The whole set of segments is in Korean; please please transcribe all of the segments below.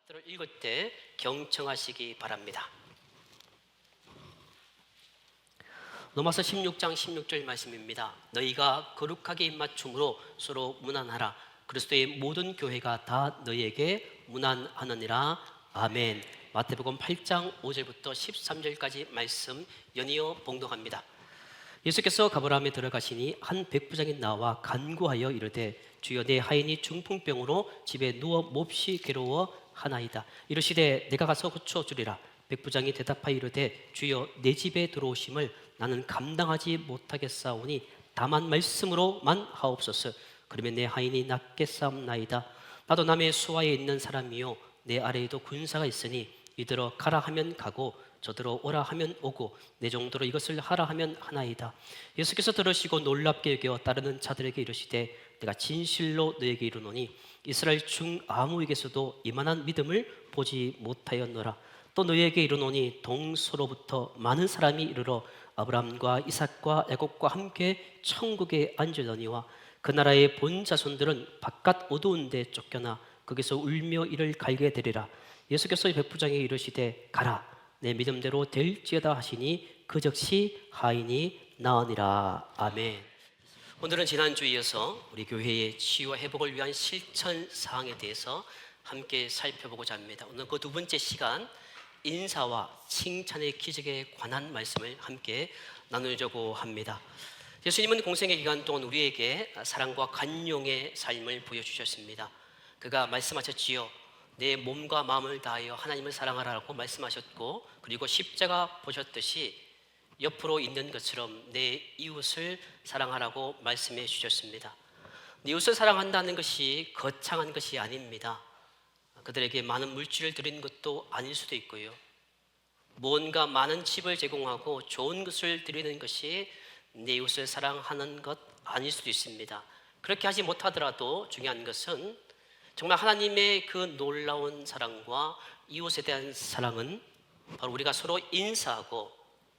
파트를 읽을 때 경청하시기 바랍니다. 로마서 16장 16절 말씀입니다. 너희가 거룩하게 입맞춤으로 서로 문안하라. 그리스도의 모든 교회가 다 너희에게 문안하느니라. 아멘. 마태복음 8장 5절부터 13절까지 말씀 연이어 봉독합니다. 예수께서 가버나움에 들어가시니 한 백부장이 나와 간구하여 이르되 주여 내 하인이 중풍병으로 집에 누워 몹시 괴로워 하나이다. 이르시되 내가 가서 고쳐주리라. 백부장이 대답하여 이르되 주여 내 집에 들어오심을 나는 감당하지 못하겠사오니 다만 말씀으로만 하옵소서. 그러면 내 하인이 낫겠사옵나이다. 나도 남의 수하에 있는 사람이요 내 아래에도 군사가 있으니 이들어 가라 하면 가고 저들어 오라 하면 오고 내 정도로 이것을 하라 하면 하나이다. 예수께서 들으시고 놀랍게 여겨 따르는 자들에게 이르시되 내가 진실로 너에게 이르노니 이스라엘 중 아무에게서도 이만한 믿음을 보지 못하였노라. 또 너희에게 이르노니 동서로부터 많은 사람이 이르러 아브라함과 이삭과 야곱과 함께 천국에 앉으려니와 그 나라의 본 자손들은 바깥 어두운 데 쫓겨나 거기서 울며 이를 갈게 되리라. 예수께서 백부장에게 이르시되 가라 내 믿음대로 될지어다 하시니 그 즉시 하인이 나으니라. 아멘. 오늘은 지난주에 이어서 우리 교회의 치유와 회복을 위한 실천 사항에 대해서 함께 살펴보고자 합니다. 오늘 그 두 번째 시간 인사와 칭찬의 기적에 관한 말씀을 함께 나누려고 합니다. 예수님은 공생의 기간 동안 우리에게 사랑과 간용의 삶을 보여주셨습니다. 그가 말씀하셨지요. 내 몸과 마음을 다하여 하나님을 사랑하라고 말씀하셨고, 그리고 십자가 보셨듯이 옆으로 있는 것처럼 내 이웃을 사랑하라고 말씀해 주셨습니다. 내 이웃을 사랑한다는 것이 거창한 것이 아닙니다. 그들에게 많은 물질을 드리는 것도 아닐 수도 있고요. 뭔가 많은 집을 제공하고 좋은 것을 드리는 것이 내 이웃을 사랑하는 것 아닐 수도 있습니다. 그렇게 하지 못하더라도 중요한 것은 정말 하나님의 그 놀라운 사랑과 이웃에 대한 사랑은 바로 우리가 서로 인사하고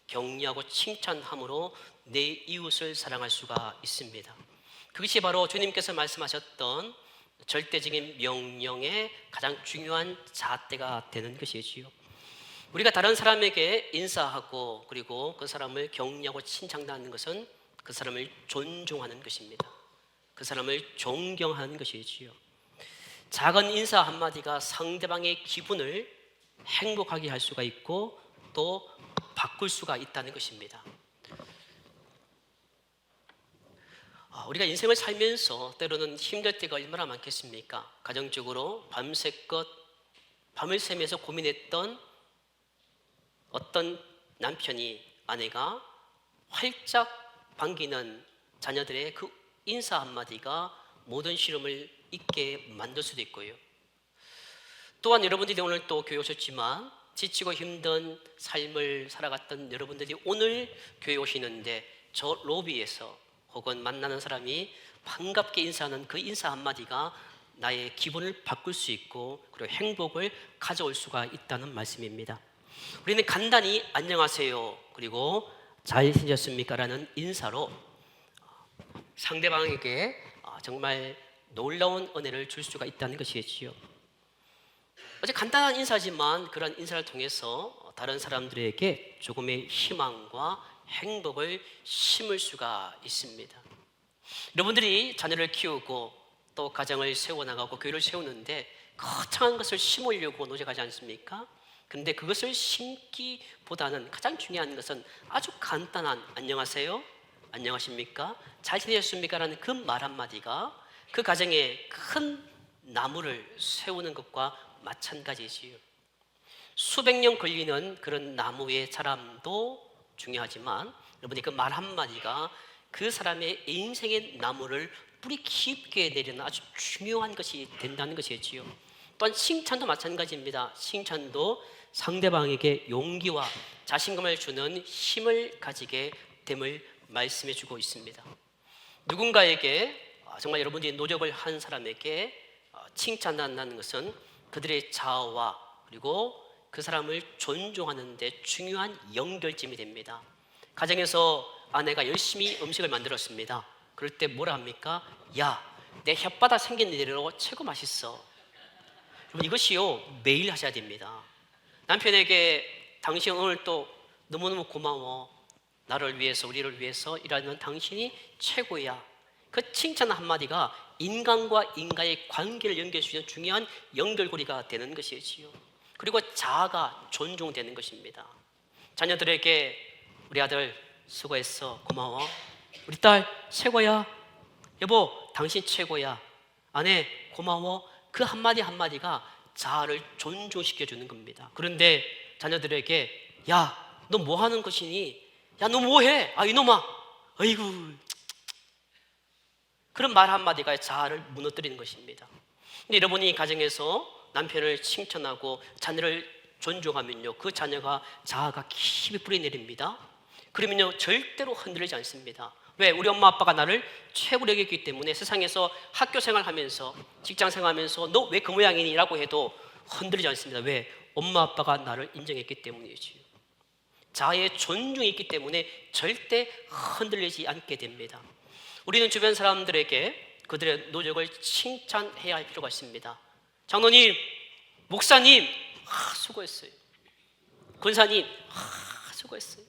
격려하고 칭찬함으로 내 이웃을 사랑할 수가 있습니다. 그것이 바로 주님께서 말씀하셨던 절대적인 명령의 가장 중요한 잣대가 되는 것이지요. 우리가 다른 사람에게 인사하고 그리고 그 사람을 격려하고 칭찬하는 것은 그 사람을 존중하는 것입니다. 그 사람을 존경하는 것이지요. 작은 인사 한마디가 상대방의 기분을 행복하게 할 수가 있고 또 바꿀 수가 있다는 것입니다. 우리가 인생을 살면서 때로는 힘들 때가 얼마나 많겠습니까? 가정적으로 밤새껏 밤을 새면서 고민했던 어떤 남편이 아내가 활짝 반기는 자녀들의 그 인사 한마디가 모든 시름을 잊게 만들 수도 있고요. 또한 여러분들이 오늘 또 교회 오셨지만 지치고 힘든 삶을 살아갔던 여러분들이 오늘 교회 오시는데 저 로비에서 혹은 만나는 사람이 반갑게 인사하는 그 인사 한마디가 나의 기분을 바꿀 수 있고 그리고 행복을 가져올 수가 있다는 말씀입니다. 우리는 간단히 안녕하세요 그리고 잘 지내셨습니까? 라는 인사로 상대방에게 정말 놀라운 은혜를 줄 수가 있다는 것이지요. 어제 간단한 인사지만 그런 인사를 통해서 다른 사람들에게 조금의 희망과 행복을 심을 수가 있습니다. 여러분들이 자녀를 키우고 또 가정을 세워나가고 교회를 세우는데 거창한 것을 심으려고 노력하지 않습니까? 그런데 그것을 심기보다는 가장 중요한 것은 아주 간단한 안녕하세요, 안녕하십니까, 잘 지내셨습니까? 라는 그 말 한마디가 그 가정에 큰 나무를 세우는 것과 마찬가지지요. 수백 년 걸리는 그런 나무의 자람도 중요하지만 여러분이 그 말 한마디가 그 사람의 인생의 나무를 뿌리 깊게 내리는 아주 중요한 것이 된다는 것이지요. 또한 칭찬도 마찬가지입니다. 칭찬도 상대방에게 용기와 자신감을 주는 힘을 가지게 됨을 말씀해 주고 있습니다. 누군가에게 정말 여러분들이 노력을 한 사람에게 칭찬한다는 것은 그들의 자아와 그리고 그 사람을 존중하는 데 중요한 연결점이 됩니다. 가정에서 아내가 열심히 음식을 만들었습니다. 그럴 때 뭐라 합니까? 야, 내 혓바닥 생긴 대로 최고 맛있어. 이것이요 매일 하셔야 됩니다. 남편에게 당신 오늘 또 너무너무 고마워. 나를 위해서 우리를 위해서 일하는 당신이 최고야. 그 칭찬 한마디가 인간과 인간의 관계를 연결할 수 있는 중요한 연결고리가 되는 것이지요. 그리고 자아가 존중되는 것입니다. 자녀들에게 우리 아들 수고했어 고마워. 우리 딸 최고야. 여보 당신 최고야. 아내 고마워. 그 한마디 한마디가 자아를 존중시켜주는 겁니다. 그런데 자녀들에게 야 너 뭐 하는 것이니? 야 너 뭐해? 아 이놈아 아이고 그런 말 한마디가 자아를 무너뜨리는 것입니다. 근데 여러분이 가정에서 남편을 칭찬하고 자녀를 존중하면요 그 자녀가 자아가 깊이 뿌리내립니다. 그러면요 절대로 흔들리지 않습니다. 왜? 우리 엄마 아빠가 나를 최고로 여겼기 때문에 세상에서 학교 생활하면서 직장 생활하면서 너 왜 그 모양이니? 라고 해도 흔들리지 않습니다. 왜? 엄마 아빠가 나를 인정했기 때문이지요. 자아의 존중이 있기 때문에 절대 흔들리지 않게 됩니다. 우리는 주변 사람들에게 그들의 노력을 칭찬해야 할 필요가 있습니다. 장로님, 목사님, 수고했어요. 권사님, 수고했어요.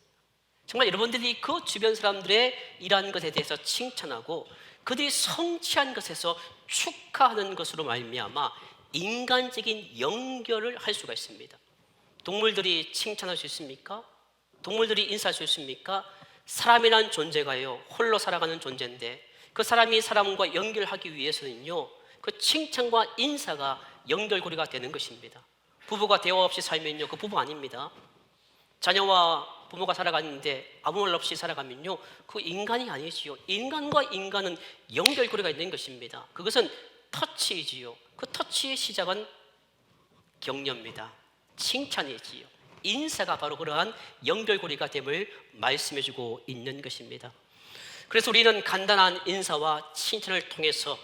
정말 여러분들이 그 주변 사람들의 일하는 것에 대해서 칭찬하고 그들이 성취한 것에서 축하하는 것으로 말미암아 인간적인 연결을 할 수가 있습니다. 동물들이 칭찬할 수 있습니까? 동물들이 인사할 수 있습니까? 사람이란 존재가요 홀로 살아가는 존재인데 그 사람이 사람과 연결하기 위해서는요 그 칭찬과 인사가 연결고리가 되는 것입니다. 부부가 대화 없이 살면요 그 부부 아닙니다. 자녀와 부모가 살아가는데 아무 말 없이 살아가면요 그 인간이 아니지요. 인간과 인간은 연결고리가 있는 것입니다. 그것은 터치이지요. 그 터치의 시작은 격려입니다. 칭찬이지요. 인사가 바로 그러한 연결고리가 됨을 말씀해주고 있는 것입니다. 그래서 우리는 간단한 인사와 칭찬을 통해서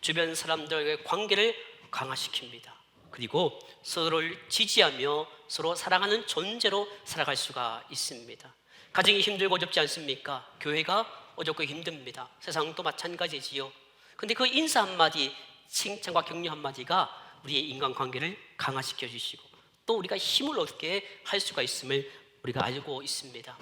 주변 사람들과의 관계를 강화시킵니다. 그리고 서로를 지지하며 서로 사랑하는 존재로 살아갈 수가 있습니다. 가정이 힘들고 어렵지 않습니까? 교회가 어렵고 힘듭니다. 세상도 마찬가지지요. 근데 그 인사 한마디, 칭찬과 격려 한마디가 우리의 인간관계를 강화시켜 주시고 또 우리가 힘을 얻게 할 수가 있음을 우리가 알고 있습니다.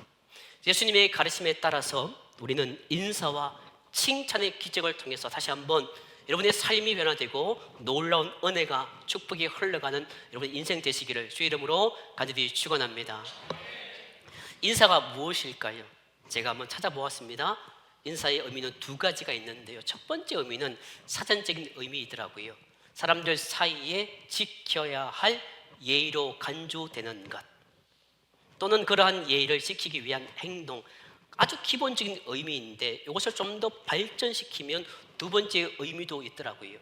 예수님의 가르침에 따라서 우리는 인사와 칭찬의 기적을 통해서 다시 한번 여러분의 삶이 변화되고 놀라운 은혜가 축복이 흘러가는 여러분의 인생 되시기를 주의 이름으로 간절히 축원합니다. 인사가 무엇일까요? 제가 한번 찾아보았습니다. 인사의 의미는 두 가지가 있는데요. 첫 번째 의미는 사전적인 의미이더라고요. 사람들 사이에 지켜야 할 예의로 간주되는 것 또는 그러한 예의를 지키기 위한 행동, 아주 기본적인 의미인데 이것을 좀 더 발전시키면 두 번째 의미도 있더라고요.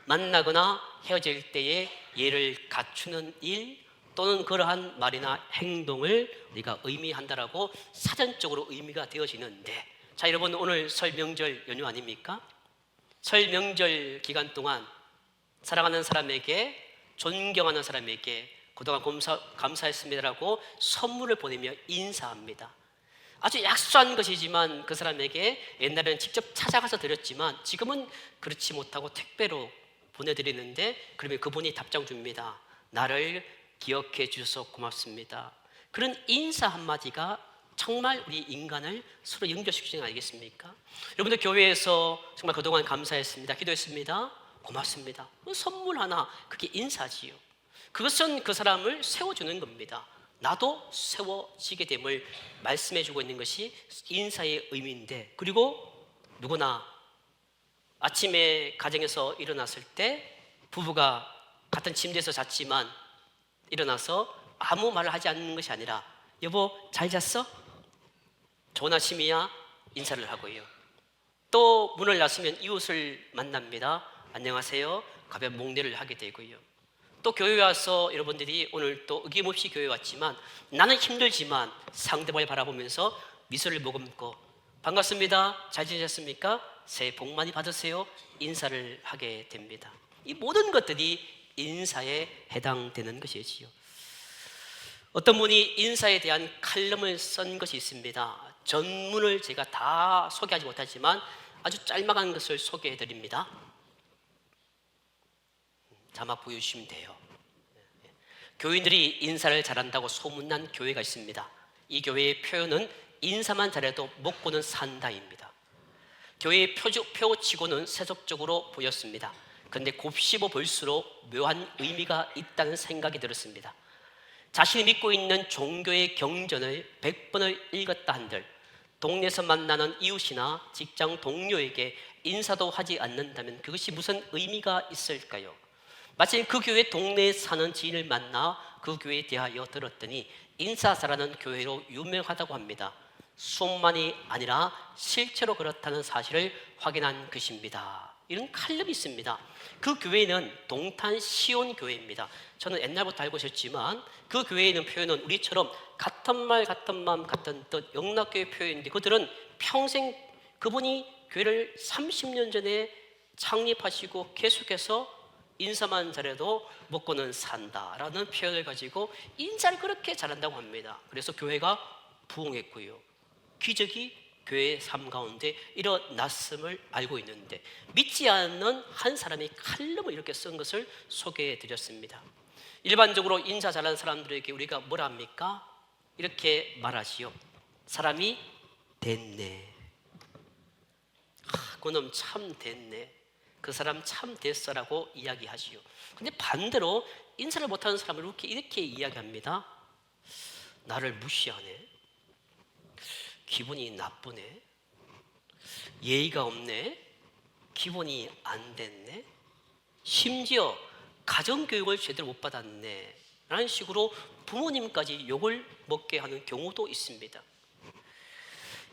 만나거나 헤어질 때에 예를 갖추는 일 또는 그러한 말이나 행동을 우리가 의미한다라고 사전적으로 의미가 되어지는데 자 여러분 오늘 설 명절 연휴 아닙니까? 설 명절 기간 동안 사랑하는 사람에게 존경하는 사람에게 그동안 감사했습니다라고 선물을 보내며 인사합니다. 아주 약소한 것이지만 그 사람에게 옛날에는 직접 찾아가서 드렸지만 지금은 그렇지 못하고 택배로 보내드리는데 그러면 그분이 답장 줍니다. 나를 기억해 주셔서 고맙습니다. 그런 인사 한마디가 정말 우리 인간을 서로 연결시키지 않겠습니까? 여러분들 교회에서 정말 그동안 감사했습니다. 기도했습니다. 고맙습니다. 선물 하나 그게 인사지요. 그것은 그 사람을 세워주는 겁니다. 나도 세워지게 됨을 말씀해주고 있는 것이 인사의 의미인데 그리고 누구나 아침에 가정에서 일어났을 때 부부가 같은 침대에서 잤지만 일어나서 아무 말을 하지 않는 것이 아니라 여보 잘 잤어? 좋은 아침이야? 인사를 하고요. 또 문을 열었으면 이웃을 만납니다. 안녕하세요. 가벼운 목례를 하게 되고요. 또 교회 와서 여러분들이 오늘 또 어김없이 교회 왔지만 나는 힘들지만 상대방을 바라보면서 미소를 머금고 반갑습니다. 잘 지내셨습니까? 새해 복 많이 받으세요. 인사를 하게 됩니다. 이 모든 것들이 인사에 해당되는 것이지요. 어떤 분이 인사에 대한 칼럼을 쓴 것이 있습니다. 전문을 제가 다 소개하지 못하지만 아주 짤막한 것을 소개해 드립니다. 자막 보여주시면 돼요. 교인들이 인사를 잘한다고 소문난 교회가 있습니다. 이 교회의 표현은 인사만 잘해도 먹고는 산다입니다. 교회의 표치고는 세속적으로 보였습니다. 그런데 곱씹어 볼수록 묘한 의미가 있다는 생각이 들었습니다. 자신이 믿고 있는 종교의 경전을 100번을 읽었다 한들 동네에서 만나는 이웃이나 직장 동료에게 인사도 하지 않는다면 그것이 무슨 의미가 있을까요? 마침 그 교회 동네에 사는 지인을 만나 그 교회에 대하여 들었더니 인사 잘하는 교회로 유명하다고 합니다. 수업만이 아니라 실제로 그렇다는 사실을 확인한 것입니다. 이런 칼럼이 있습니다. 그 교회는 동탄 시온 교회입니다. 저는 옛날부터 알고 있었지만 그 교회에 있는 표현은 우리처럼 같은 말 같은 마음 같은 뜻 영락교회 표현인데 그들은 평생 그분이 교회를 30년 전에 창립하시고 계속해서 인사만 잘해도 먹고는 산다라는 표현을 가지고 인사를 그렇게 잘한다고 합니다. 그래서 교회가 부흥했고요. 기적이 교회의 삶 가운데 일어났음을 알고 있는데 믿지 않는 한 사람이 칼럼을 이렇게 쓴 것을 소개해 드렸습니다. 일반적으로 인사 잘하는 사람들에게 우리가 뭐라 합니까? 이렇게 말하지요. 사람이 됐네. 그놈 참 됐네. 그 사람 참 됐어라고 이야기하지요. 근데 반대로 인사를 못하는 사람을 이렇게 이야기합니다. 나를 무시하네. 기분이 나쁘네. 예의가 없네. 기분이 안 됐네. 심지어 가정교육을 제대로 못 받았네 라는 식으로 부모님까지 욕을 먹게 하는 경우도 있습니다.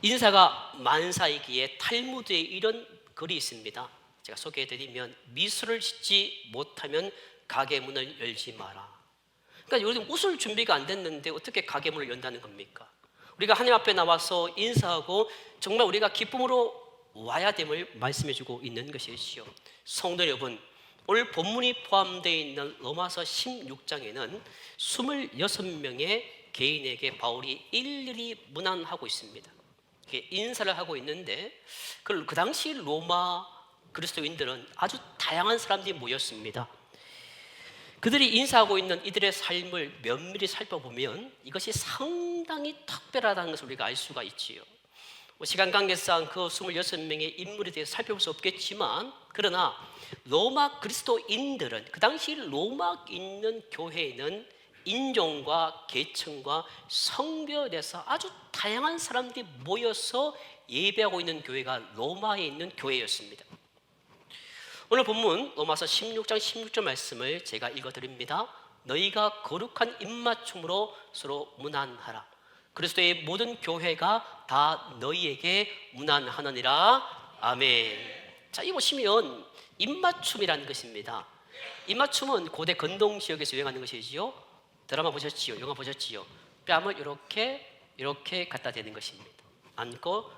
인사가 만사이기에 탈무드에 이런 글이 있습니다. 제가 소개해드리면 미술을 짓지 못하면 가게 문을 열지 마라. 그러니까 요즘 웃을 준비가 안 됐는데 어떻게 가게 문을 연다는 겁니까? 우리가 하나님 앞에 나와서 인사하고 정말 우리가 기쁨으로 와야 됨을 말씀해주고 있는 것이지요. 성도 여러분, 오늘 본문이 포함되어 있는 로마서 16장에는 26명의 개인에게 바울이 일일이 문안하고 있습니다. 인사를 하고 있는데 그 당시 로마 그리스도인들은 아주 다양한 사람들이 모였습니다. 그들이 인사하고 있는 이들의 삶을 면밀히 살펴보면 이것이 상당히 특별하다는 것을 우리가 알 수가 있지요. 시간 관계상 그 26명의 인물에 대해서 살펴볼 수 없겠지만 그러나 로마 그리스도인들은 그 당시 로마 있는 교회에는 인종과 계층과 성별에서 아주 다양한 사람들이 모여서 예배하고 있는 교회가 로마에 있는 교회였습니다. 오늘 본문 로마서 16장 16절 말씀을 제가 읽어드립니다. 너희가 거룩한 입맞춤으로 서로 문안하라. 그리스도의 모든 교회가 다 너희에게 문안하느니라. 아멘. 자, 이 보시면 입맞춤이라는 것입니다. 입맞춤은 고대 근동 지역에서 유행하는 것이지요. 드라마 보셨지요? 영화 보셨지요? 뺨을 이렇게 갖다 대는 것입니다. 안고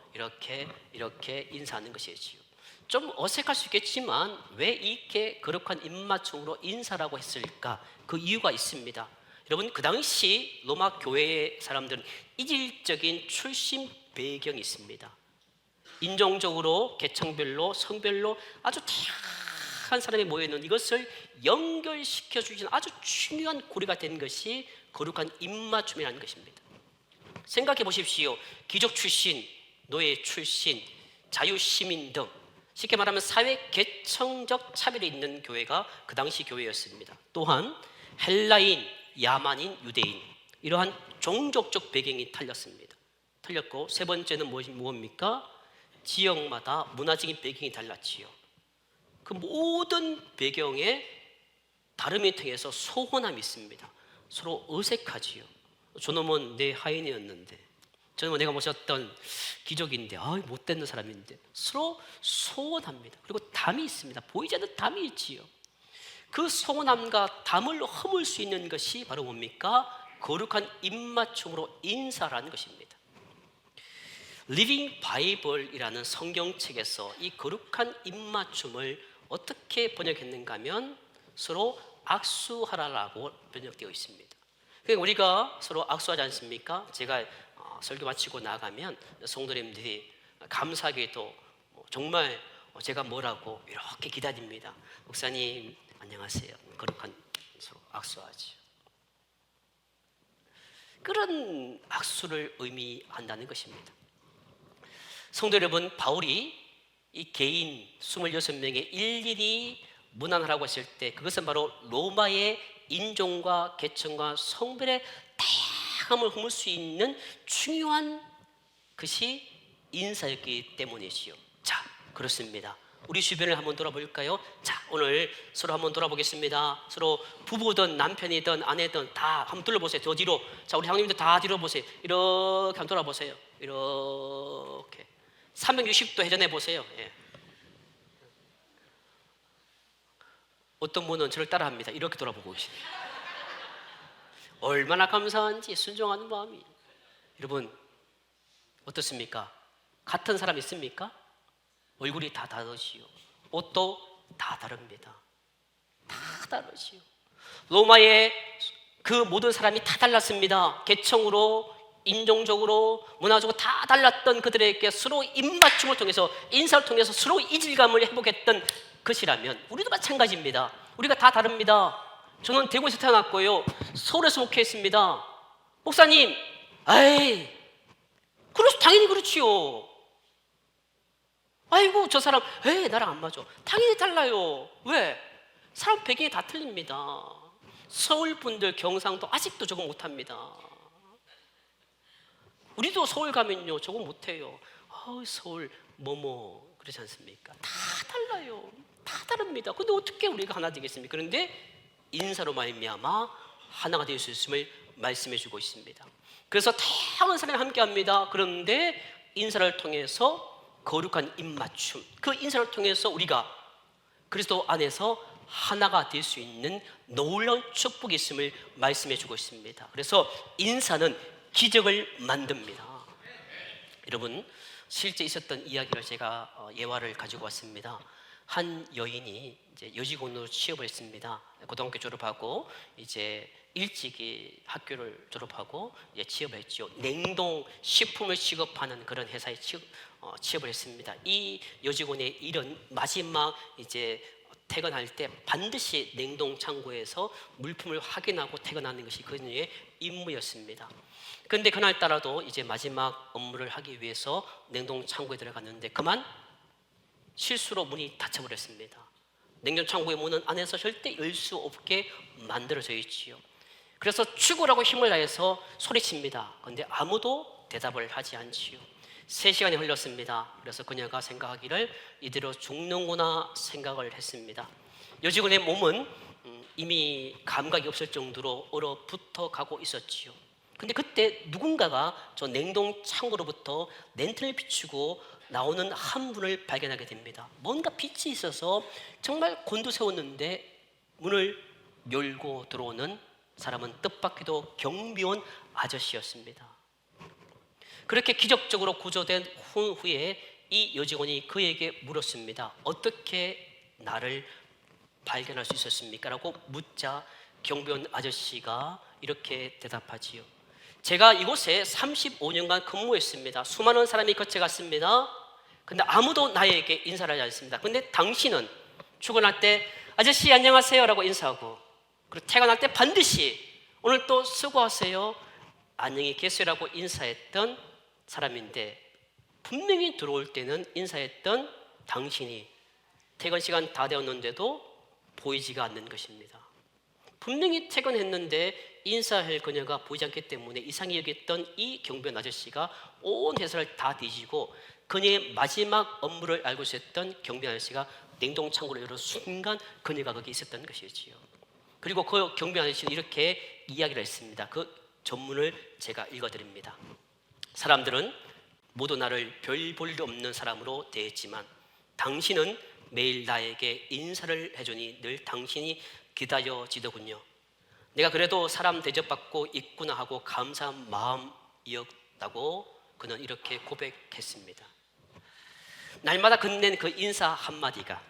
이렇게 인사하는 것이지요. 좀 어색할 수 있겠지만 왜 이렇게 거룩한 입맞춤으로 인사라고 했을까? 그 이유가 있습니다. 여러분, 그 당시 로마 교회의 사람들은 이질적인 출신 배경이 있습니다. 인종적으로, 계층별로, 성별로 아주 다양한 사람이 모여있는 이것을 연결시켜 주시는 아주 중요한 고리가 된 것이 거룩한 입맞춤이라는 것입니다. 생각해 보십시오. 귀족 출신, 노예 출신, 자유시민 등 쉽게 말하면 사회 계층적 차별이 있는 교회가 그 당시 교회였습니다. 또한 헬라인, 야만인, 유대인 이러한 종족적 배경이 틀렸고 세 번째는 무엇입니까? 지역마다 문화적인 배경이 달랐지요. 그 모든 배경에 다름이 통해서 소혼함이 있습니다. 서로 어색하지요. 저놈은 내 하인이었는데 저놈은 내가 모셨던 귀족인데 못되는 사람인데 서로 소원합니다. 그리고 담이 있습니다. 보이지 않는 담이 있지요. 그 소원함과 담을 허물 수 있는 것이 바로 뭡니까? 거룩한 입맞춤으로 인사라는 것입니다. 리빙 바이블이라는 성경책에서 이 거룩한 입맞춤을 어떻게 번역했는가 하면 서로 악수하라라고 번역되어 있습니다. 그러니까 우리가 서로 악수하지 않습니까? 제가 설교 마치고 나가면 성도님들이 감사하게도 정말 제가 뭐라고 이렇게 기다립니다. 목사님 안녕하세요. 거룩한 서로 악수하죠. 그런 악수를 의미한다는 것입니다. 성도 여러분, 바울이 이 개인 26명의 일일이 문안하라고 했을 때 그것은 바로 로마의 인종과 계층과 성별의 다양함을 허물 수 있는 중요한 것이 인사였기 때문이지요. 자, 그렇습니다. 우리 주변을 한번 돌아볼까요? 자, 오늘 서로 한번 돌아보겠습니다. 서로 부부든 남편이든 아내든 다 한번 둘러보세요. 저 뒤로. 자, 우리 형님들 다 뒤로 보세요. 이렇게 한번 돌아보세요. 이렇게 360도 회전해 보세요. 예. 어떤 분은 저를 따라합니다. 이렇게 돌아보고 계십니다. 얼마나 감사한지 순종하는 마음이. 여러분 어떻습니까? 같은 사람 있습니까? 얼굴이 다 다르지요. 옷도 다 다릅니다. 다 다르지요. 로마의 그 모든 사람이 다 달랐습니다. 계층으로, 인종적으로, 문화적으로 다 달랐던 그들에게 서로 입맞춤을 통해서, 인사를 통해서 서로 이질감을 회복했던 것이라면 우리도 마찬가지입니다. 우리가 다 다릅니다. 저는 대구에서 태어났고요, 서울에서 목회했습니다. 목사님, 아이, 그래서 당연히 그렇지요. 아이고 저 사람 왜 나랑 안 맞아? 당연히 달라요. 왜? 사람 배경이 다 틀립니다. 서울 분들 경상도 아직도 저거 못합니다. 우리도 서울 가면요 저거 못해요. 서울 뭐뭐 그러지 않습니까? 다 달라요. 다 다릅니다. 근데 어떻게 우리가 하나 되겠습니까? 그런데 인사로 말미암아 하나가 될 수 있음을 말씀해 주고 있습니다. 그래서 다양한 사람이 함께합니다. 그런데 인사를 통해서 거룩한 입맞춤, 그 인사를 통해서 우리가 그리스도 안에서 하나가 될 수 있는 놀라운 축복이 있음을 말씀해 주고 있습니다. 그래서 인사는 기적을 만듭니다. 여러분, 실제 있었던 이야기를 제가 예화를 가지고 왔습니다. 한 여인이 이제 여직원으로 취업을 했습니다. 고등학교 졸업하고 이제 일찍이 학교를 졸업하고 이제 취업을 했죠. 냉동 식품을 취급하는 그런 회사에 취업을 했습니다. 이 여직원의 일은 마지막 이제 퇴근할 때 반드시 냉동 창고에서 물품을 확인하고 퇴근하는 것이 그녀의 임무였습니다. 그런데 그날따라도 이제 마지막 업무를 하기 위해서 냉동 창고에 들어갔는데 그만 실수로 문이 닫혀버렸습니다. 냉동 창고의 문은 안에서 절대 열 수 없게 만들어져 있지요. 그래서 죽으라고 힘을 다해서 소리칩니다. 그런데 아무도 대답을 하지 않지요. 3시간이 흘렀습니다. 그래서 그녀가 생각하기를 이대로 죽는구나 생각을 했습니다. 여직원의 몸은 이미 감각이 없을 정도로 얼어붙어 가고 있었지요. 근데 그때 누군가가 저 냉동 창고로부터 랜턴을 비추고 나오는 한 분을 발견하게 됩니다. 뭔가 빛이 있어서 정말 곤두세웠는데 문을 열고 들어오는 사람은 뜻밖에도 경비원 아저씨였습니다. 그렇게 기적적으로 구조된 후에 이 여직원이 그에게 물었습니다. 어떻게 나를 발견할 수 있었습니까? 라고 묻자 경비원 아저씨가 이렇게 대답하지요. 제가 이곳에 35년간 근무했습니다. 수많은 사람이 거쳐갔습니다. 근데 아무도 나에게 인사를 하지 않습니다. 근데 당신은 출근할 때 아저씨 안녕하세요 라고 인사하고, 그리고 퇴근할 때 반드시 오늘 또 수고하세요, 안녕히 계세요라고 인사했던 사람인데, 분명히 들어올 때는 인사했던 당신이 퇴근 시간 다 되었는데도 보이지가 않는 것입니다. 분명히 퇴근했는데 인사할 그녀가 보이지 않기 때문에 이상히 여겼던 이 경비원 아저씨가 온 회사를 다 뒤지고 그녀의 마지막 업무를 알고 있었던 경비원 아저씨가 냉동 창고를 열어 순간 그녀가 거기 있었던 것이지요. 그리고 그 경비원 아저씨는 이렇게 이야기를 했습니다. 그 전문을 제가 읽어드립니다. 사람들은 모두 나를 별 볼 일 없는 사람으로 대했지만 당신은 매일 나에게 인사를 해주니 늘 당신이 기다려지더군요. 내가 그래도 사람 대접받고 있구나 하고 감사한 마음이었다고 그는 이렇게 고백했습니다. 날마다 건넨 그 인사 한마디가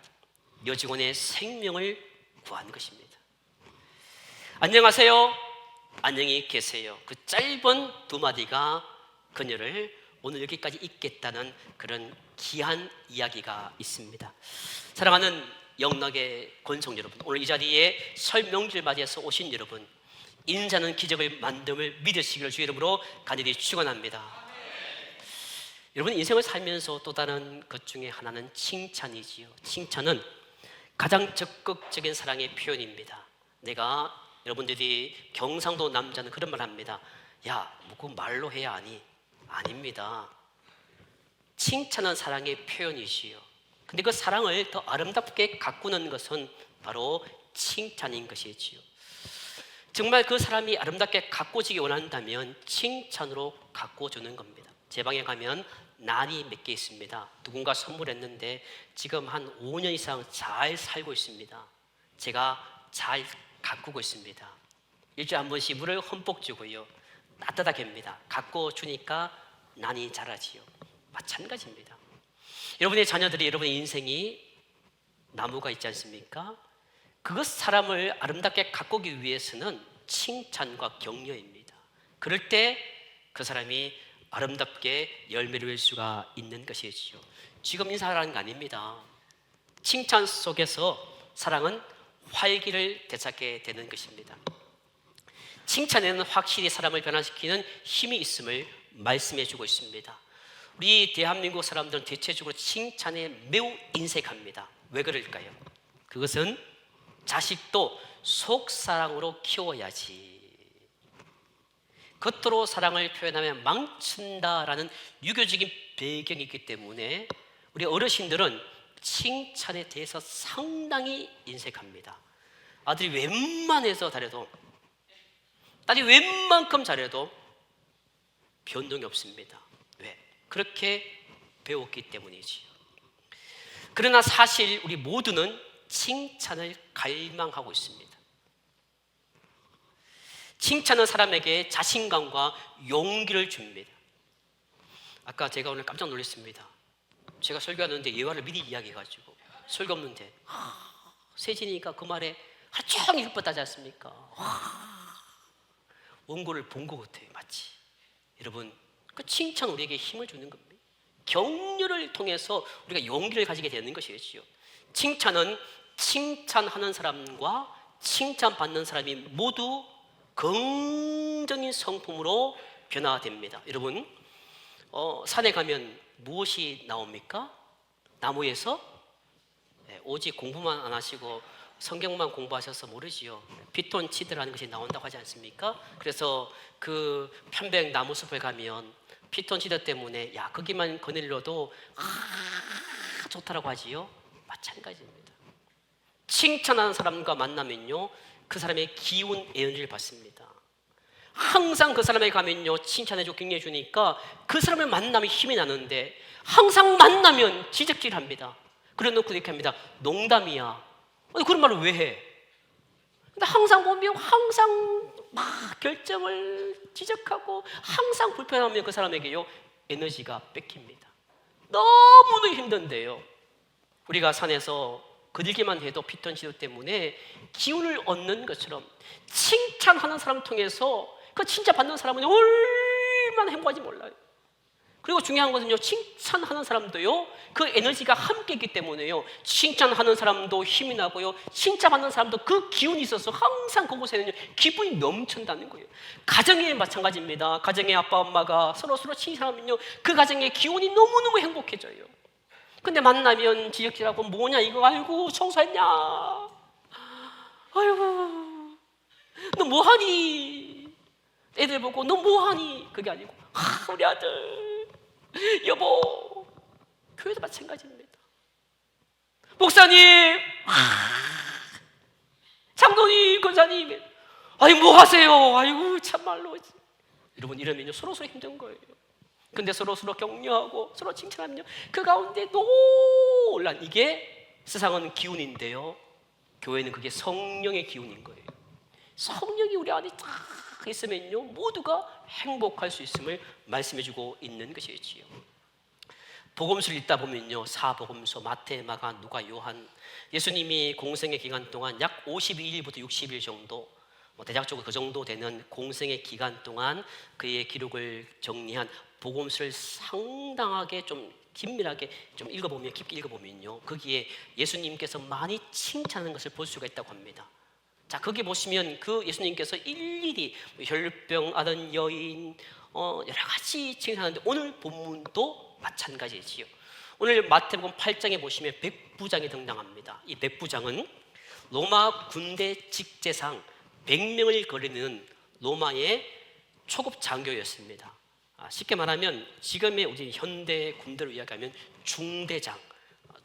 여직원의 생명을 구한 것입니다. 안녕하세요, 안녕히 계세요. 그 짧은 두 마디가 그녀를 오늘 여기까지 있겠다는 그런 귀한 이야기가 있습니다. 사랑하는 영락의 권성 여러분, 오늘 이 자리에 설 명절 맞이해서 오신 여러분, 인자는 기적을 만듦을 믿으시기를 주의 이름으로 간절히 축원합니다. 여러분, 인생을 살면서 또 다른 것 중에 하나는 칭찬이지요. 칭찬은 가장 적극적인 사랑의 표현입니다. 내가, 여러분들이 경상도 남자는 그런 말 합니다. 야, 뭐 그 말로 해야 하니? 아닙니다. 칭찬은 사랑의 표현이지요. 근데 그 사랑을 더 아름답게 가꾸는 것은 바로 칭찬인 것이지요. 정말 그 사람이 아름답게 가꾸지기 원한다면 칭찬으로 가꾸어주는 겁니다. 제 방에 가면 난이 몇 개 있습니다. 누군가 선물했는데 지금 한 5년 이상 잘 살고 있습니다. 제가 잘 가꾸고 있습니다. 일주일에 한 번씩 물을 흠뻑 주고요, 따뜻하게 합니다. 가꾸어주니까 난이 자라지요. 마찬가지입니다. 여러분의 자녀들이, 여러분의 인생이 나무가 있지 않습니까? 그것 사람을 아름답게 가꾸기 위해서는 칭찬과 격려입니다. 그럴 때 그 사람이 아름답게 열매를 맺을 수가 있는 것이지요. 지금 인사하라는 거 아닙니다. 칭찬 속에서 사랑은 활기를 되찾게 되는 것입니다. 칭찬에는 확실히 사람을 변화시키는 힘이 있음을 말씀해 주고 있습니다. 우리 대한민국 사람들은 대체적으로 칭찬에 매우 인색합니다. 왜 그럴까요? 그것은 자식도 속사랑으로 키워야지, 겉으로 사랑을 표현하면 망친다라는 유교적인 배경이 있기 때문에 우리 어르신들은 칭찬에 대해서 상당히 인색합니다. 아들이 웬만해서 잘해도, 딸이 웬만큼 잘해도 변동이 없습니다. 왜? 그렇게 배웠기 때문이지요. 그러나 사실 우리 모두는 칭찬을 갈망하고 있습니다. 칭찬은 사람에게 자신감과 용기를 줍니다. 아까 제가 오늘 깜짝 놀랐습니다. 제가 설교하는데 예화를 미리 이야기해가지고, 설교 없는데 세진이가 그 말에 하루 종일 흩었다지 않습니까? 원고를 본 것 같아요, 마치. 여러분, 그 칭찬 우리에게 힘을 주는 겁니다. 격려를 통해서 우리가 용기를 가지게 되는 것이겠지요. 칭찬은 칭찬하는 사람과 칭찬받는 사람이 모두 긍정적인 성품으로 변화됩니다. 여러분, 산에 가면 무엇이 나옵니까? 나무에서? 오직 공부만 안 하시고 성경만 공부하셔서 모르지요. 피톤치드라는 것이 나온다고 하지 않습니까? 그래서 그 편백 나무숲에 가면 피톤치드 때문에 야, 거기만 거닐러도 좋다라고 하지요. 마찬가지입니다. 칭찬하는 사람과 만나면요, 그 사람의 기운 에너지를 받습니다. 항상 그 사람에게 가면요, 칭찬해주고 격려해주니까 그 사람을 만나면 힘이 나는데, 항상 만나면 지적질합니다. 그래놓고 이렇게 합니다. 농담이야. 그런 말을 왜 해? 근데 항상 보면 항상 막 결정을 지적하고 항상 불편하면 그 사람에게요, 에너지가 뺏깁니다. 너무너무 힘든데요, 우리가 산에서 거닐기만 해도 피톤치드 때문에 기운을 얻는 것처럼 칭찬하는 사람을 통해서 그 칭찬받는 사람은 얼마나 행복한지 몰라요. 그리고 중요한 것은요, 칭찬하는 사람도요, 그 에너지가 함께 있기 때문에요, 칭찬하는 사람도 힘이 나고요, 칭찬받는 사람도 그 기운이 있어서 항상 그곳에는 기분이 넘친다는 거예요. 가정에 마찬가지입니다. 가정의 아빠 엄마가 서로 칭찬하면요, 그 가정의 기운이 너무너무 행복해져요. 근데 만나면 지적질하고 뭐냐 이거, 아이고 청소했냐, 아이고 너 뭐하니, 애들 보고 너 뭐하니, 그게 아니고 우리 아들, 여보, 교회도 마찬가지입니다. 목사님, 장로님, 권사님, 아니 뭐 하세요, 아이고 참말로. 여러분, 이러면요 서로 힘든 거예요. 근데 서로 격려하고 서로 칭찬하면요, 그 가운데 놀란, 이게 세상은 기운인데요, 교회는 그게 성령의 기운인 거예요. 성령이 우리 안에 딱 있으면요, 모두가 행복할 수 있음을 말씀해주고 있는 것이지요. 복음서를 읽다 보면요, 사복음서 마태, 마가, 누가, 요한, 예수님이 공생의 기간 동안 약 52일부터 60일 정도, 대략적으로 그 정도 되는 공생의 기간 동안 그의 기록을 정리한 복음서를 상당하게 좀 긴밀하게 좀 깊게 읽어보면요, 거기에 예수님께서 많이 칭찬하는 것을 볼 수가 있다고 합니다. 자, 거기 보시면 그 예수님께서 일일이 혈병 앓은 여인, 여러 가지 칭찬하는데 오늘 본문도 마찬가지지요. 오늘 마태복음 8장에 보시면 백부장이 등장합니다. 이 백부장은 로마 군대 직제상 100명을 거르는 로마의 초급 장교였습니다. 쉽게 말하면 지금의 우리 현대 군대로 이야기하면 중대장,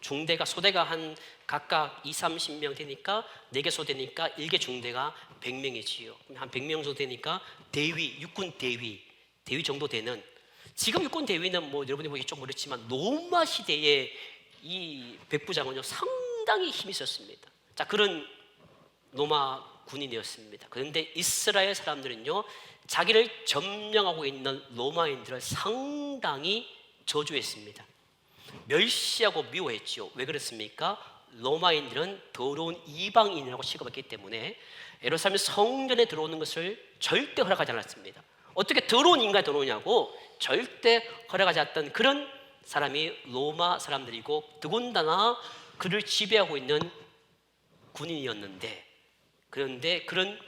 중대가 소대가 한 각각 20-30명 되니까 4개 소대니까 1개 중대가 100명이지요. 한 100명 정도 되니까 대위, 육군 대위 정도 되는, 지금 육군 대위는 뭐 여러분이 보기 좀 그렇지만 로마 시대에 이 백부장은요 상당히 힘이 있었습니다. 자, 그런 로마 군인이었습니다. 그런데 이스라엘 사람들은요 자기를 점령하고 있는 로마인들을 상당히 저주했습니다. 멸시하고 미워했죠. 왜 그렇습니까? 로마인들은 더러운 이방인이라고 취급했기 때문에 예루살렘 성전에 들어오는 것을 절대 허락하지 않았습니다. 어떻게 더러운 인간이 들어오냐고 절대 허락하지 않았던 그런 사람이 로마 사람들이고, 더군다나 그를 지배하고 있는 군인이었는데, 그런데 그런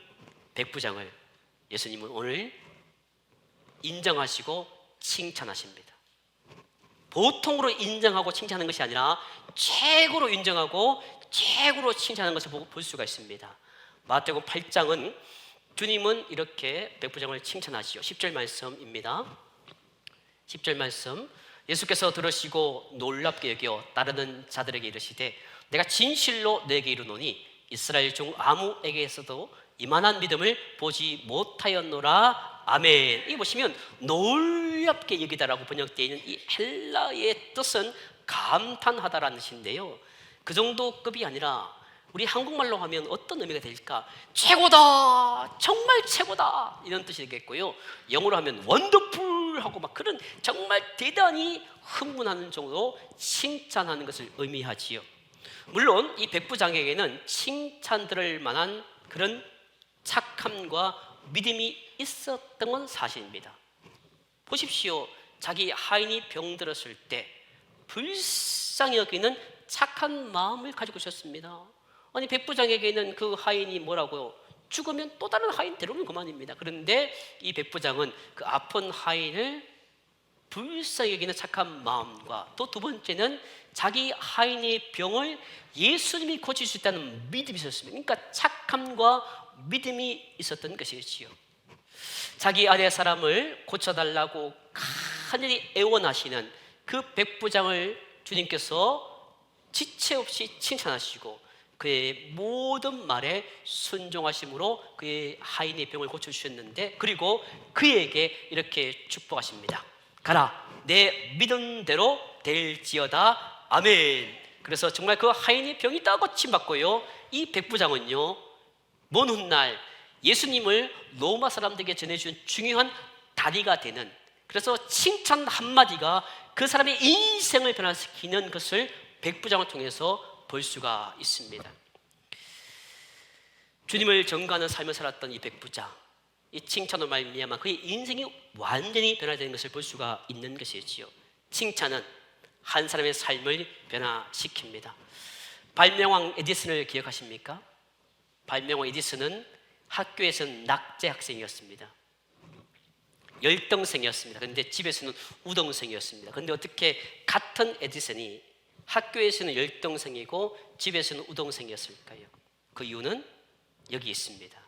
백부장을 예수님은 오늘 인정하시고 칭찬하십니다. 보통으로 인정하고 칭찬하는 것이 아니라 최고로 인정하고 최고로 칭찬하는 것을 볼 수가 있습니다. 마태복음 8장은 주님은 이렇게 백부장을 칭찬하시죠. 10절 말씀입니다. 10절 말씀, 예수께서 들으시고 놀랍게 여겨 따르는 자들에게 이르시되 내가 진실로 내게 이르노니 이스라엘 중 아무에게서도 이만한 믿음을 보지 못하였노라. 아멘. 이 보시면 놀랍게 여기다라고 번역되어 있는 이 헬라의 뜻은 감탄하다라는 뜻인데요, 그 정도 급이 아니라 우리 한국말로 하면 어떤 의미가 될까? 최고다, 정말 최고다, 이런 뜻이 되겠고요, 영어로 하면 원더풀하고 막 그런 정말 대단히 흥분하는 정도로 칭찬하는 것을 의미하지요. 물론 이 백부장에게는 칭찬 들을 만한 그런 착함과 믿음이 있었던 건 사실입니다. 보십시오. 자기 하인이 병들었을 때 불쌍히 여기는 착한 마음을 가지고 있었습니다. 아니, 백부장에게는 그 하인이 뭐라고요? 죽으면 또 다른 하인 데려오면 그만입니다. 그런데 이 백부장은 그 아픈 하인을 불쌍히 여기는 착한 마음과, 또 두 번째는 자기 하인의 병을 예수님이 고칠 수 있다는 믿음이 있었습니다. 그러니까 착함과 믿음이 있었던 것이지요. 자기 아내 사람을 고쳐달라고 간절히 애원하시는 그 백부장을 주님께서 지체 없이 칭찬하시고 그의 모든 말에 순종하심으로 그의 하인의 병을 고쳐주셨는데, 그리고 그에게 이렇게 축복하십니다. 가라, 내 믿음대로 될지어다. 아멘. 그래서 정말 그 하인의 병이 다 고침받고요, 이 백부장은요 먼 훗날 예수님을 로마 사람들에게 전해준 중요한 다리가 되는, 그래서 칭찬 한마디가 그 사람의 인생을 변화시키는 것을 백부장을 통해서 볼 수가 있습니다. 주님을 전가하는 삶을 살았던 이 백부장, 이 칭찬으로 말미암아 그의 인생이 완전히 변화되는 것을 볼 수가 있는 것이지요. 칭찬은 한 사람의 삶을 변화시킵니다. 발명왕 에디슨을 기억하십니까? 발명왕 에디슨은 학교에서는 낙제 학생이었습니다. 열등생이었습니다. 그런데 집에서는 우등생이었습니다. 그런데 어떻게 같은 에디슨이 학교에서는 열등생이고 집에서는 우등생이었을까요? 그 이유는 여기 있습니다.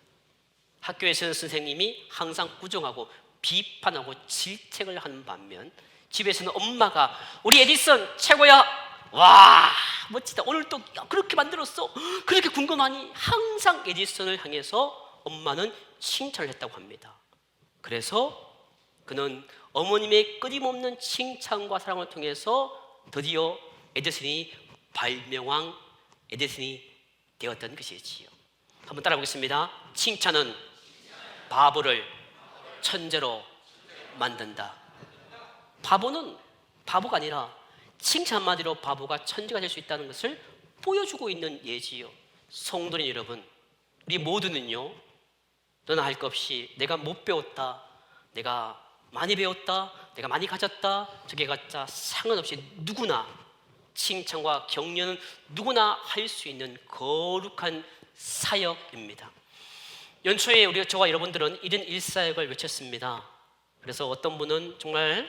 학교에서는 선생님이 항상 부정하고 비판하고 질책을 하는 반면, 집에서는 엄마가 우리 에디슨 최고야, 와 멋지다, 오늘 또 그렇게 만들었어, 그렇게 궁금하니, 항상 에디슨을 향해서 엄마는 칭찬을 했다고 합니다. 그래서 그는 어머님의 끊임없는 칭찬과 사랑을 통해서 드디어 에디슨이 발명왕 에디슨이 되었던 것이지요. 한번 따라 보겠습니다. 칭찬은 바보를 천재로 만든다. 바보는 바보가 아니라 칭찬 한마디로 바보가 천재가 될 수 있다는 것을 보여주고 있는 예지요. 성도님 여러분, 우리 모두는요, 너나 할 것 없이 내가 못 배웠다, 내가 많이 배웠다, 내가 많이 가졌다, 저게 가짜 상관없이 누구나 칭찬과 격려는 누구나 할 수 있는 거룩한 사역입니다. 연초에 저와 여러분들은 1인 1사역을 외쳤습니다. 그래서 어떤 분은 정말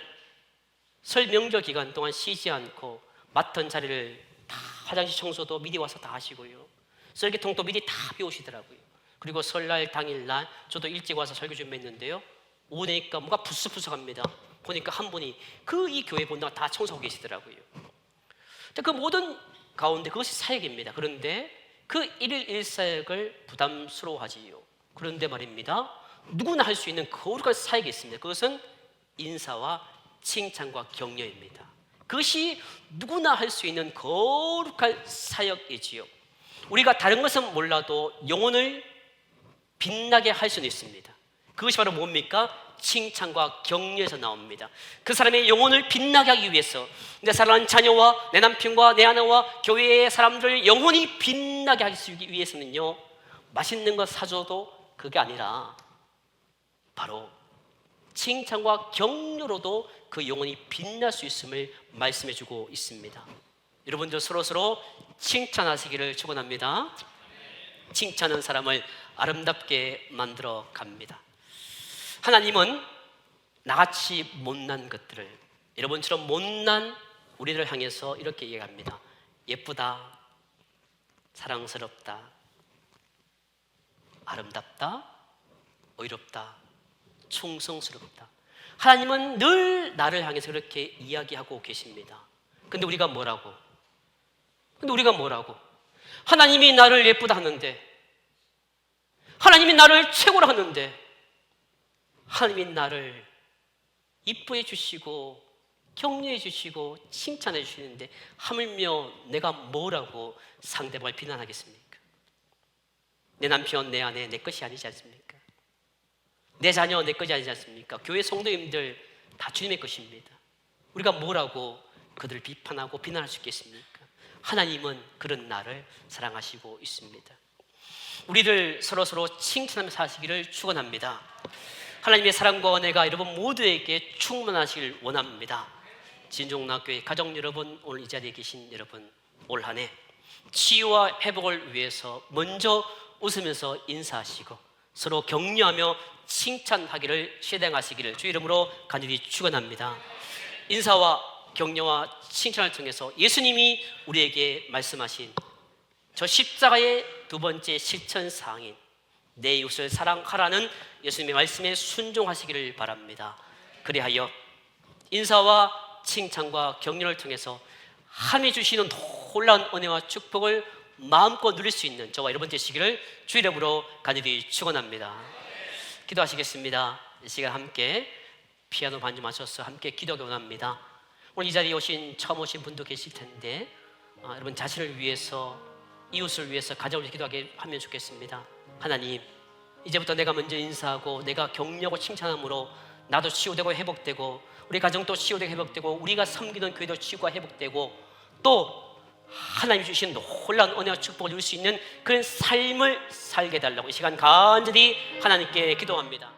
설 명절 기간 동안 쉬지 않고 맡은 자리를 다 화장실 청소도 미리 와서 다 하시고요. 썰기통도 미리 다 비우시더라고요. 그리고 설날 당일날 저도 일찍 와서 설교 준비했는데요. 오니까 뭐가 부스부스합니다. 보니까 한 분이 이 교회 본다고 다 청소하고 계시더라고요. 그 모든 가운데 그것이 사역입니다. 그런데 그 1일 1사역을 부담스러워하지요. 그런데 말입니다, 누구나 할 수 있는 거룩한 사역이 있습니다. 그것은 인사와 칭찬과 격려입니다. 그것이 누구나 할 수 있는 거룩한 사역이지요. 우리가 다른 것은 몰라도 영혼을 빛나게 할 수는 있습니다. 그것이 바로 뭡니까? 칭찬과 격려에서 나옵니다. 그 사람의 영혼을 빛나게 하기 위해서, 내 사랑하는 자녀와 내 남편과 내 아내와 교회의 사람들 영혼이 빛나게 하기 위해서는요, 맛있는 거 사줘도 그게 아니라 바로 칭찬과 격려로도 그 영혼이 빛날 수 있음을 말씀해 주고 있습니다. 여러분들 서로 칭찬하시기를 축원합니다. 칭찬은 사람을 아름답게 만들어 갑니다. 하나님은 나같이 못난 것들을, 여러분처럼 못난 우리를 향해서 이렇게 얘기합니다. 예쁘다, 사랑스럽다, 아름답다, 의롭다, 충성스럽다. 하나님은 늘 나를 향해서 그렇게 이야기하고 계십니다. 근데 우리가 뭐라고? 하나님이 나를 예쁘다 하는데, 하나님이 나를 최고로 하는데, 하나님이 나를 이뻐해 주시고 격려해 주시고 칭찬해 주시는데 하물며 내가 뭐라고 상대방을 비난하겠습니까? 내 남편, 내 아내 내 것이 아니지 않습니까? 내 자녀 내 것이 아니지 않습니까? 교회 성도님들 다 주님의 것입니다. 우리가 뭐라고 그들을 비판하고 비난할 수 있겠습니까? 하나님은 그런 나를 사랑하시고 있습니다. 우리를 서로 칭찬하며 사시기를 축원합니다. 하나님의 사랑과 은혜가 여러분 모두에게 충만하시길 원합니다. 진종락교회 가족 여러분, 오늘 이 자리에 계신 여러분, 올 한 해 치유와 회복을 위해서 먼저 웃으면서 인사하시고 서로 격려하며 칭찬하기를 실행하시기를 주 이름으로 간절히 축원합니다. 인사와 격려와 칭찬을 통해서 예수님이 우리에게 말씀하신 저 십자가의 두 번째 실천사항인 내 이웃을 사랑하라는 예수님의 말씀에 순종하시기를 바랍니다. 그리하여 인사와 칭찬과 격려를 통해서 하나님이 주시는 놀라운 은혜와 축복을 마음껏 누릴 수 있는 저와 여러분 되시기를 주 이름으로 간절히 축원합니다. 기도하시겠습니다. 이 시간 함께 피아노 반주 맞춰서 함께 기도하기 원합니다. 오늘 이 자리에 처음 오신 분도 계실 텐데 여러분 자신을 위해서, 이웃을 위해서, 가정을 위해서 기도하게 하면 좋겠습니다. 하나님, 이제부터 내가 먼저 인사하고 내가 격려하고 칭찬함으로 나도 치유되고 회복되고 우리 가정도 치유되고 회복되고 우리가 섬기는 교회도 치유가 회복되고 또 하나님이 주신 놀라운 은혜와 축복을 누릴 수 있는 그런 삶을 살게 해달라고 이 시간 간절히 하나님께 기도합니다.